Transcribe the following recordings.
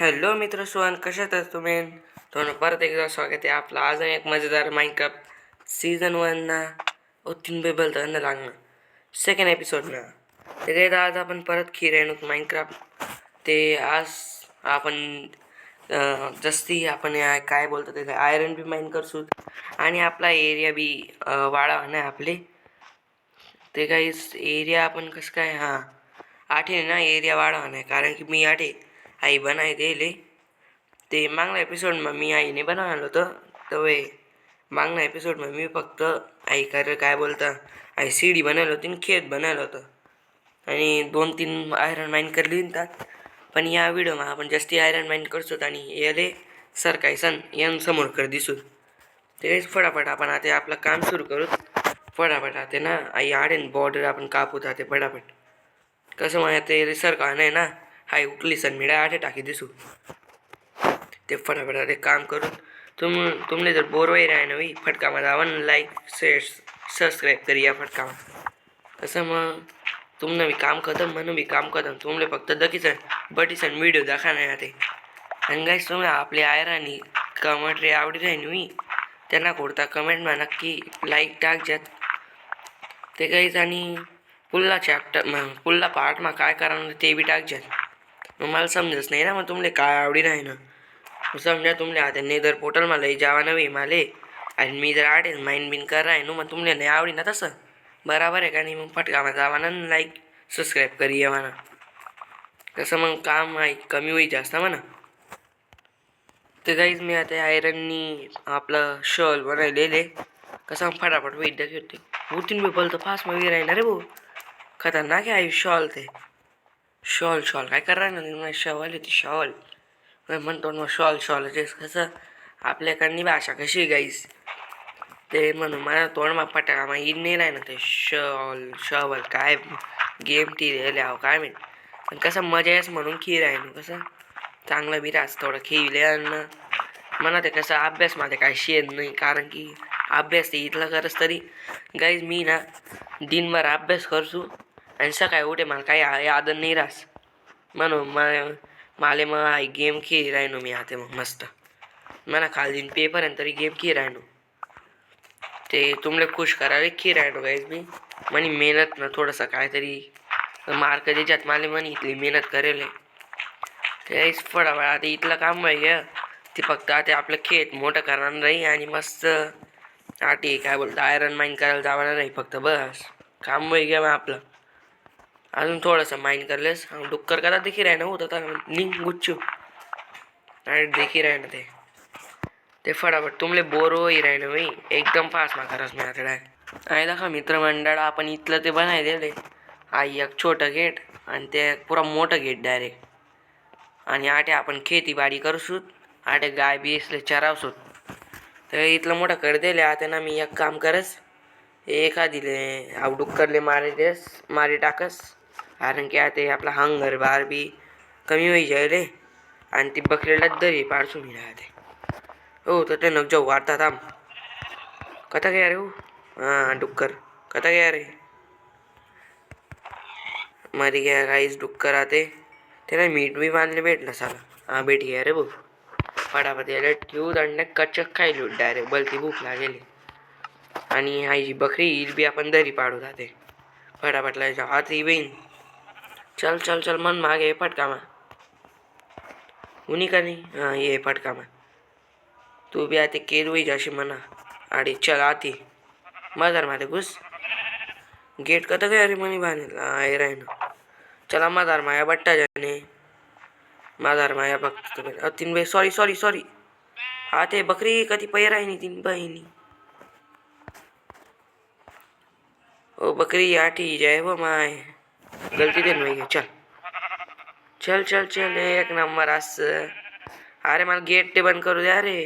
Hello मित्र सोहन, कशात आहात तुम्ही? तुम्हाला परत एकदा स्वागत आहे आपलं अजून एक मजेदार माइनक्राफ्ट सीझन 1 ना. तीन बेबल तर लागणं सेकंड एपिसोड ना. ते काय आज आपण परत खेळायलो माइनक्राफ्ट. ते आज आपण जस्ती आपण काय बोलतो ते आयरन बी माइन करसू आणि आपला एरिया बी वाढा नाही आपले. ते काही एरिया आपण कसं काय आठे ना एरिया वाढवा नाही, कारण की मी आठे आई बनाय दिले. ते मागल्या एपिसोडમાં मी आईने बनवलं होतं तर मागल्या एपिसोडમાં मी फक्त आई काय बोलता आई सीडी बनवलं होती आणि खेत बनवलं होतं आणि 2-3 आयरन माइन करली त्यात. पण या व्हिडिओમાં आपण जास्ती आयरन माइन करतो आणि याले सर काय सन यां समोर कर दिसू. ते फटाफट आपण आता आपलं काम सुरू करू. फटाफट आता ना आई आडेन बॉर्डर आपण कापू ते फटाफट. कसं माझ्या ते सर का नाही ना हाय उठली सन मिळा आठे टाकी दिसू. ते फटाफट ते काम करून तुमने जर बोर वही रहा नवी फटका जावन लाईक शेअर सबस्क्राईब करी या फटका. कसं मग तुमनं बी काम खतम म्हणून बी काम खतम. तुमले फक्त दकीसन बटीसन व्हिडिओ दाखवा नाही ते. आणि गाईस तुम्ही आपले आयरानी कमेंट रे आवडी राहीन मी त्यांना कोडता कमेंटમાં नक्की लाईक टाकजात. ते काहीच आणि पुल्ला चॅप्टर पुल्ला पार्टમાં काय करणार ते बी टाकजात. मग मला समजत नाही ना मग तुमले काय आवडी राही ना. समजा तुमले आता नेदर पोर्टलમાં લઈ જવા नवी माले आणि मी जर आडे माइन बिन कर आहे मग तुमले नाही आवडी ना तसं बराबर आहे का नाही. मग फटकाમાં जावाना लाईक सबस्क्राईब करी येवाना. कसं मग काम आहे कमी होई जास्त म्हणा. ते गाईज मी आता आयरननी आपलं शॉल बनवलेले. कसं फटाफट वेट दाखी होते उठून बी बोलतो फास्ट मध्ये राहणार रे भाऊ. खतरनाक आहे शॉल ते. शॉल शॉल काय करणार ना शॉल ती शॉल म्हणतो मग शॉल शॉल कसं आपल्याकडनी भाषा कशी गाईस ते म्हणून मला तोंडमा फटाका मग इन नाही राही ना ते शॉल शॉल काय गेम टी लिहावं काय माहीत. पण कसं मजा यायच म्हणून खीर आहे ना कसं चांगलं बिरास थोडं खेळले आणि मला ते कसं अभ्यासमध्ये काय शेत नाही, कारण की अभ्यास ते इथलं करस तरी गाईज मी ना दिनभर अभ्यास करसू आणि सकाळी उठे मला काही याद नाही राहस म्हणून माले मग आई गेम खेळ राहिनो मी आता मग मस्त. मला खाली पेपर आहे तरी गेम खेळ राहिनो ते तुमले खुश करायला खेळ राहिनो गाईज मी म्हणे मेहनत ना थोडंसं काहीतरी मार्क द्यायच्यात माले म्हणे इथली मेहनत करेल ते फटाफट आता इथलं काम आहे ते फक्त आता आपलं खेळ मोठं करणार नाही आणि मस्त आटी काय बोलतं आयरन माइन करायला जाणार नाही फक्त बस काम वय घ्या आपलं. अजून थोडंसं माइन करलेस डुक्कर कदा देखी राही ना होत आता निघ गुच्चू आणि देखी राही ना ते फटाफट तुमले बोर होई राही ना मी एकदम फास्ट मा करस मी आता आयला का मित्रमंडळ आपण इथलं ते बनाय दिले. आई एक छोटं गेट आणि ते पुरा मोठं गेट डायरेक्ट आणि आटे आपण खेतीबाडी करसूत आटे गाय बी असले चरावसूत. तर इथलं मोठं कर दिले आता ना मी एक काम करस एखादीले डुक्करले मारी टाकस, कारण की आता आपला हंगर बार बी कमी होई जायले आणि ती बकरीला दरी पाडसून मी राहते. हो तर ते नग जाऊ वाटता थांब कथा गया रे हो डुक्कर कथा गया रे मरी गया गाईस डुक्कर आते त्याला मीठ बी बांधले भेटलं साला भेट गया रे भाऊ. फटाफट याला ठेवू दंड कचक खायलो डायरेक्ट बलती भूक लागेली आणि आईची बकरी ईद बी आपण दरी पाडू जाते फटाफट लायचा हात ही बहीण चल चल चल मन मागे फटकामा उन्ही का नाही ये फटकामा तू बी आते केद होई जाशी म्हणा आणि चल आती मजार माते घुस गेट कथा गया रे मनी बांधेल आहे राही ना. चला मजार माया बट्टा जाने मजार माया बघ तीन बाई सॉरी सॉरी सॉरी आते बकरी कधी पैर आहे नाही तीन बहिणी ओ बकरी आठी जय वो माय गलती दे नहीं चल चल चल चल एक नंबर अस. अरे मला गेट ते बंद करू द्या रे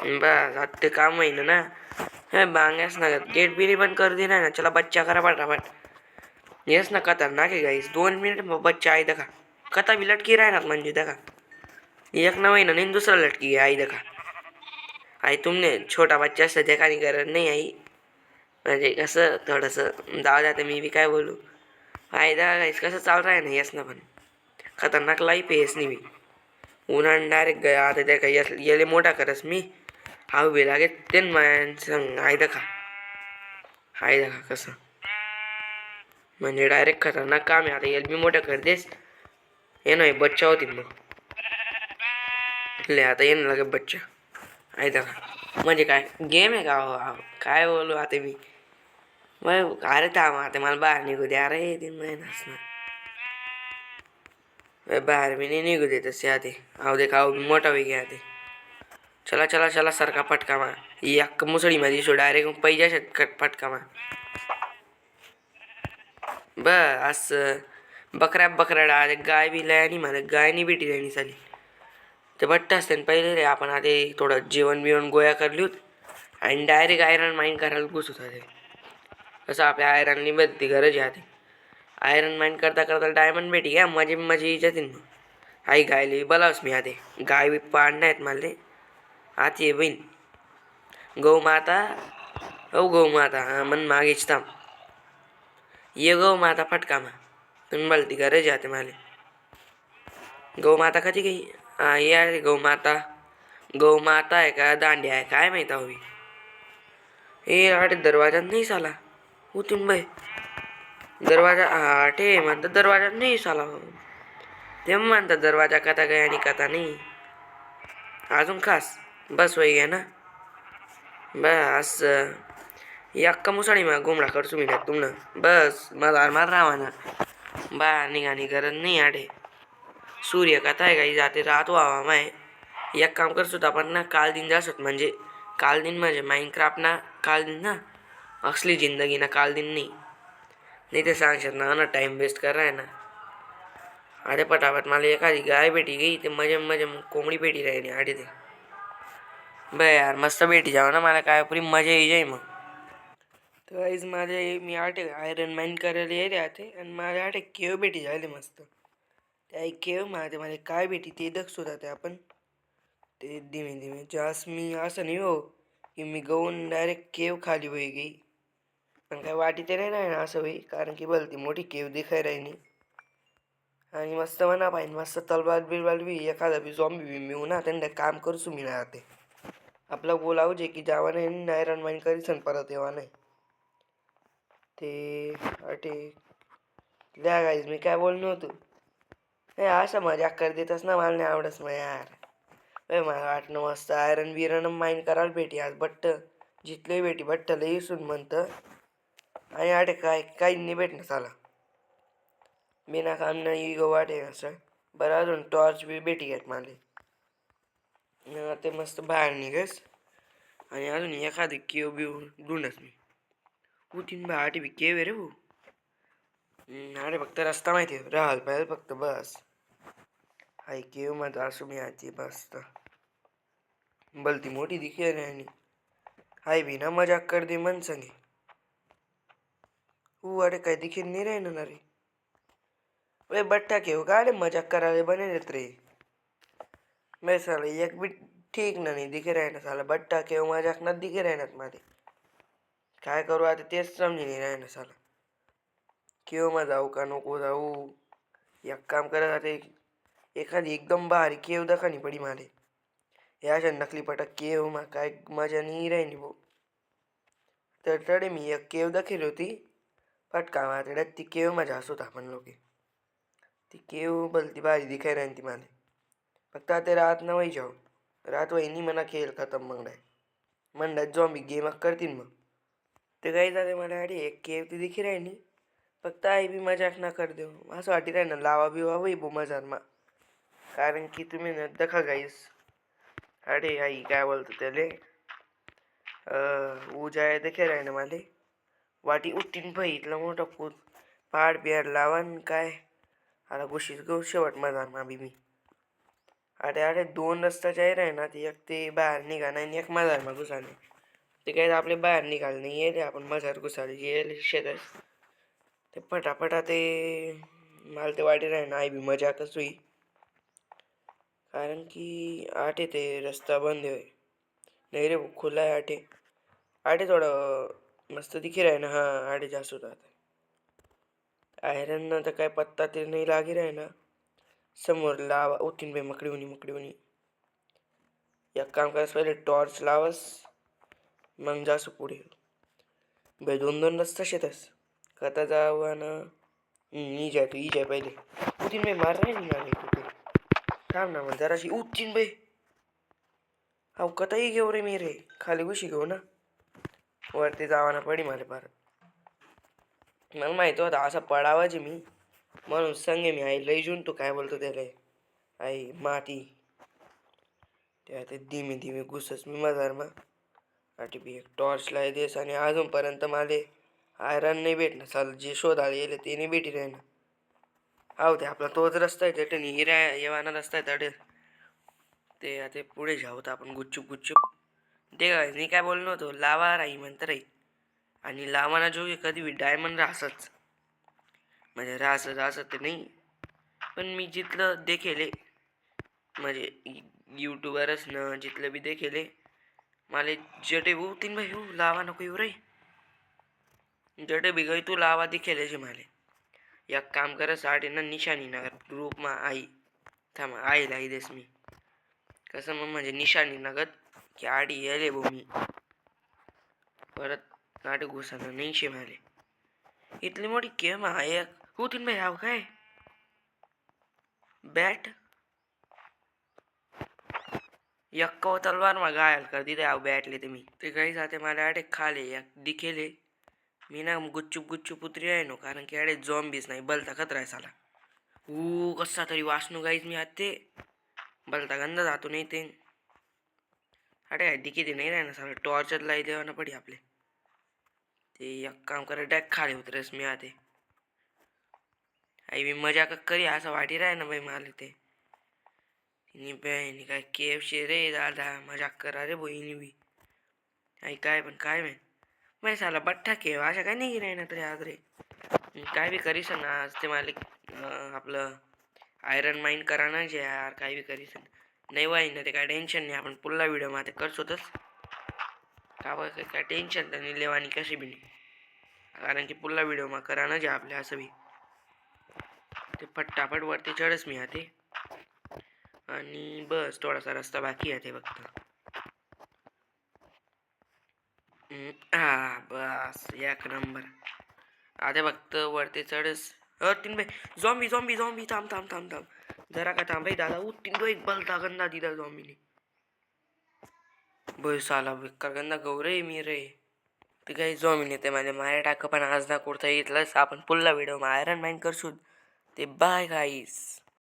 बस आता ते काम होईन ना हे बांग्यास ना गेट बी बंद करू दे ना. चला बच्चा करा फटाफट येस ना खतरनाक आहे गाईस 2 मिनिट बच्चा आई देखा कथा भी लटकी राहणार म्हणजे देखा एक ना होईन नाही दुसरा लटकी आई देखा. आई तुमने छोटा बच्चा से देखा नहीं गरज नहीं आई म्हणजे कसं थोडंसं जाऊ द्या मी बी काय बोलू फायदा गाईस कसं चालू आहे ना येस ना पण खतरनाक लाईफ आहे येस नाही मी उन्हाळ्यात डायरेक्ट गया आता त्या काही येले मोठा करस मी हा उभे लागे ते सांग हायदा खा हायदा खा कसं म्हणजे डायरेक्ट खतरनाक काम आहे आता येल मी मोठं कर देस ये नाही बच्चा होतील मग ले आता येणं लागे बच्चा हायदा खा म्हणजे काय गेम आहे का काय बोलू आता मी मग अरे थांब आता मला बाहेर निघू दे अरे ते महिनाच ना बाहेर मी नाही निघू दे तसे आधी आऊ दे खाऊ मोठा होई गया ते चला चला चला सारखा पटका मा ही अख्ख मुसळीमध्ये शो डायरेक्ट पैजा शेत पटका मा बस बकऱ्या बकऱ्या डाळ गाय बी लय आणि मला गाय नाही भेटी जाणी साली ते बट्ट असते पहिले रे आपण आधी थोडं जेवण बिवण गोळ्या करली होत आणि डायरेक्ट आयरन माईन करायला घुसत होते कसं आपल्या आयरननी बदती गरज आहे आधी आयरन माईन करता करता डायमंड भेटी घ्या माझी माझी जातील मग आई गायली बोलावस मी आधी गाय बी पाडणं आहेत मला आती आहे बहीण गौ माता हो गौ माता हा मन मागेच थांब ये गौ माता फटका मा तुम्ही बोलती गरज आहे मला गौ माता कधी गई हा ये आहे गौ माता गौ माता आहे का दांड्या आहे काय माहित हवी ए अरे दरवाजा नाही साला उतून बाय दरवाजा आठे म्हणतात दरवाजा नाही साला ते म्हणतात दरवाजा कथा काय आणि कथा नाही अजून खास बस वय घ्या ना बस अक्का मुसाडी मग गोमडा करसू मी तुमनं बस मला मार राहा ना बा निघाणी गरज नाही आडे सूर्य कथा आहे काही जाते राहतो हवा माय एक काम करसो आपण ना काल दिन जासत म्हणजे काल दिन म्हणजे माइनक्राफ्ट ना काल दिन ना असली जिंदगी ना काल दिन नाही ते सांगशात ना टाइम वेस्ट कर रहा है ना अरे पटापट मला एखादी गाय भेटी गई ते मजे मजे कोंबडी भेटी राहिली आडे ते बे यार मस्त भेटी जावं ना मला काय पुरी मजा येई जाई मग तर गाईज माझे मी आटे आयरन माइन करायला येते आते आणि माझ्या आटे केव भेटी झाले मस्त त्या केव माझे मला काय भेटी ते दक्ष होता आपण ते धीमे धीमे जास मी असं नाही हो की मी गहून डायरेक्ट केव खाली होई गई पण काय वाटी ते नाही ना असं होई कारण की बोल ती मोठी केव दिखाय राहिली आणि मस्त म्हणा पाहिजे मस्त तलवार बिलवार बी एखादा बी झॉम्बी बी मिळू ना त्यांना काम करसू मी राहते आपला बोलावं जे की जावा नाही आयरन माइन करीस परत येवा नाही ते अटे ल्या गाईज मी काय बोललो होतो हे असं मजाक कर देतस ना मला नाही आवडस मग यार मला वाटणं मस्त आयरन बिरन माइन करायला भेटी आज बट्ट जिथले भेटी बट्ट लई सुन म्हणतं आणि आटे काय काही नाही भेटणं चाला बिना काम नाही गो वाटे असं बरं अजून टॉर्च बी भेटी घेत माले ते मस्त बाहेर निघस आणि अजून एखादी केव बिव ढूंढस मी उठीन बाटे बी केव आहे रे भाऊ अरे फक्त रस्ता माहिती आहे राहाल पाहिजे फक्त बस हाय केव माझा असू मी आती मस्त भलती मोठी दिखे रे आणि हाय भी ना मजाक कर दे मन संगे अरे काय दिखे नाही रे ना रे वे बट्टा केव का अरे मजाक करायला बने रे मैं साला एक भी ठीक ना नहीं दिखे रहे ना साला बट्टा केव मजाक न दिखे रहे ना माझे काय करू आता तेच समजी नाही राहे ना साला केव मग जाऊ का नको जाऊ एक काम करत आता एखादी एकदम भारी केव दखानी पडी माले हे अशा नकली पटक केव मग काय मजा नाही राहिली भाऊ तर तडे मी एक केव दाखवली होती पटका माझ्याकडे ती केव माझ्या हसत आपण लोक ती केव भलती भारी दिखाय राहीन ती माले फक्त आता रात न वही जाऊ रात वही म्हणा खेळ खतम मग नाही म्हणतात जॉम्बी गेम करतील मग ते काही जाते मला अरे एक केव ती दिखी राहिली फक्त आई बी मजाक ना कर देऊ असं वाटी राही ना लावा बिवा वही बो मजार मा कारण की तुम्ही न दखा गाईस अरे आई काय बोलतो त्याले जाय देखे राही ना माले वाटी उठतीन इथलं मोठं पूत पहाड बिहाड लावान काय आता गोशीच गो शेवट मजार मा बी मी अरे दोन रस्त्याच्या आहे राही ना ते एक ते बाहेर निघा नाही एक मजार मा घुसाने ते काही आपले बाहेर निघाल नाही येते आपण मजार घुसाले ये शेतात ते पटापटा ते मला ते वाटे राही ना आई बी मजाकच होई कारण की आटे ते रस्ता बंद होय नाही रे खुला आहे आटे आटे थोडं मस्त दिखे राही ना हां आटे जास्त होतात आयरन तर काय पत्ता ते नाही लागी राही ना. समोर लावा उठीन बाई मकडी होणी. एक काम करायचं पहिले टॉर्च लावस मग जास पुढे. बाई 2-2 रस्ता शेतस कथा जावा ना. ई जाय पहिले उठीन बाई मार नाही निघाले कुठे थांब ना मग जराशी उठीन बाई. अहो कताही घेऊ रे मी रे खाली घुशी घेऊ ना. वरती जावाना पडी मला परत. मला माहिती होता असं पडावाची मी म्हणून संगे मी आई लई जून तू काय बोलतो त्याला आई माती त्या ते धीमे धीमे घुसस मी मजारमा. आठी बी एक टॉर्च लाई देस आणि अजूनपर्यंत माले आयरन नाही भेटणं चाल जे शोधायला येईल ते नाही भेटी राहिना. आहो ते आपला तोच रस्ता आहे त्याटे हिरा येवाना रस्ता आहे त्याटे ते आता पुढे जाऊत आपण गुच्चूप ते मी काय बोललो होतो लावा राही म्हणत राही आणि लावाना जो कधी बी डायमंड राहसच म्हणजे राहसं ते नाही. पण मी जिथलं देखेले म्हणजे यूट्यूबरच न जिथलं बी देखेले मला जटे भाऊ तीन भाई हो लावा नको येऊ रे जटे बी गई तू लावा दिखेले माले. एक काम कर साठी ना निशाणी नगर ग्रुपमा आई थांब आई लाई देस मी कसं मग म्हणजे निशाणी नगद की आडी येले भाऊ मी परत नाटक घुसणं नाही शे माले. इतली मोठी गेम आहे होतीन भाई आव काय बॅट यक्का तलवार मग घायल कर दिले आव बॅटले ते मी ते काही जाते मला अटे खाले एक दिखेले मी ना गुच्चूप उतरी आहे नो कारण की अडे झॉम्बीज नाही बलता खतरा साला. कसा तरी वासनू गाईच मी आते बलता गंदा जातो नाही ते अरे दिखे ते नाही राहणार साला टॉर्चर लाई देवाना पडी आपले ते एक काम करे डॅक खाले उतरेस मी आते आई मी मजा करी असं वाटी राह ना भाई मला ते बहिणी काय केफशी रे दादा मजाक करा रे बहिणी बी आई काय पण काय मैं साला बठ्ठा केव अशा काय नाही राही ना तरी आज रे काय बी करीस ना आज ते मालिक आपलं आयरन माइंड करा ना जे यार काय बी करीस नाही वाई ना ते काय टेन्शन नाही आपण पुन्हा व्हिडिओ मध्ये करसोतच का काय टेन्शन तर नाही लेवानी कशी बी नाही कारण की पुन्हा व्हिडिओ मा करा ना जे आपल्या असं बी ते फटाफट वरती चढच मी आते आणि बस थोडासा रस्ता बाकी आहे ते फक्त. बस एक नंबर आता फक्त वरती चढस तीन भाई झॉम्बी थांब जरा का थांब भाई दादा तीन तो एक बलता गंदा दिला झॉम्बीने बस साला बेकार गंदा गौरे मी रे ते काही झॉम्बीने ते माझ्या माया टाक पण आज ना कुठता येतलंच आपण पुन्हा व्हिडिओ आयरन माइंड करसून ते बाय गाईस.